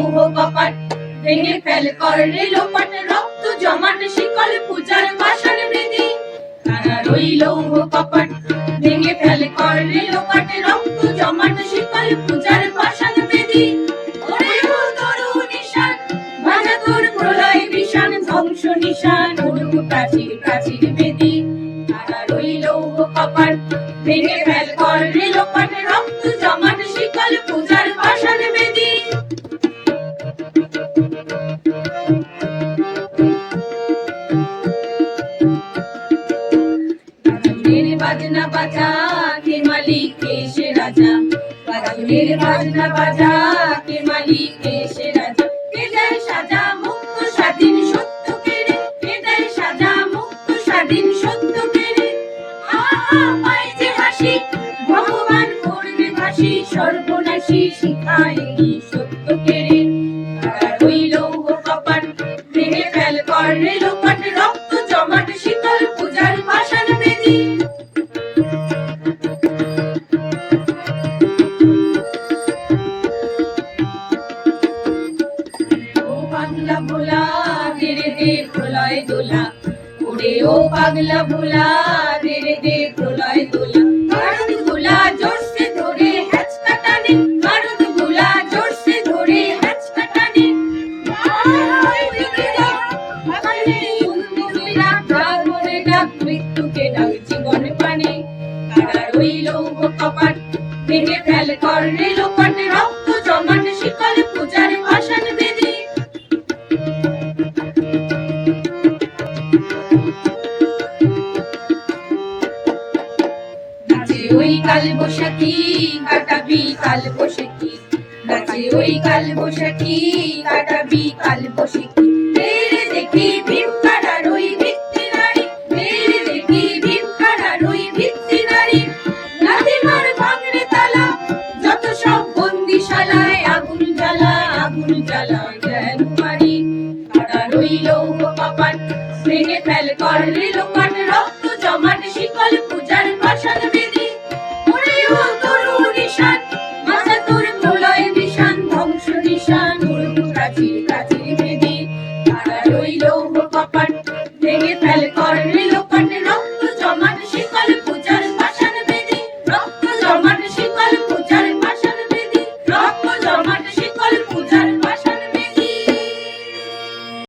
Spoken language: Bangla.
লৌহ কপাট ভেঙে ফেল কর রে লোপাট রক্ত জমাট শিকল পূজার পাষাণ বেদী তারার ওই লৌহ কপাট ভেঙে ফেল কর রে লোপাট রক্ত জমাট শিকল পূজার পাষাণ বেদী ওরে ও তরু নিশান ভাজা তোর প্রলয় বিষাণ ধ্বংস নিশান উড়ুক প্রাচীর প্রাচীর বেদী তারার ওই লৌহ কপাট ভেঙে ফেল কর রে লোপাট রক্ত জমাট শিকল পূজার পাষাণ বেদী বাজনা বাজা কে মালিক এসে রাজা বাজুরের বাজনা বাজা কে মালিক এসে রাজা কে দেয় সাজা মুক্ত স্বাধীন সত্য কেড়ে কে দেয় সাজা মুক্ত স্বাধীন সত্য কেড়ে পায় যে হাসি ভগবান করবে ভাসি সর্বনাশী শিখায়নি সত্য কেড়ে তারার ওই লৌহ কপাট ভেঙে ফেল কর রে লোপাট রক্ত জমাট শীতল পূজার পাষাণ বেদী পাগলা ভোলা ধীরে দে প্রলয় দোলা ওরে ও পাগলা ভোলা ধীরে দে প্রলয় দোলা কারণ গোলা জোরসে ধরে হ্যাচকা টানে কারণ গোলা জোরসে ধরে হ্যাচকা টানে মৃত্যুকে ডাক জীবন পানে তারার ওই লৌহ কপাট ভেঙে ফেল কর রে লোপাট রক্ত জমাট শিকল পূজার পাষাণ বেদী নাচে ওই কাল বৈশাখী কাটাবি কাল বৈশাখী নাচে ওই কাল বৈশাখী কাটাবি কাল বৈশাখী মেরে দেখি ভীম কাটার ওই ভিত্তি নারী মেরে দেখি ভীম কাটার ওই ভিত্তি নারী লাথি মার ভাঙরে তালা যত সব বন্দিশালায় আগুন জ্বালা যেন মারি তারার ওই লৌহ কপাট ভেঙে ফেল কর রে লোপাট রক্ত জমাট শিকল পূজার পাষাণ বেদী ওরে ও তরু নিশান ভাজা তোর প্রলয় বিষাণ ধ্বংস নিশান উড়ুক প্রাচীর প্রাচীর বেদী তারার ওই লৌহ কপাট ভেঙে ফেল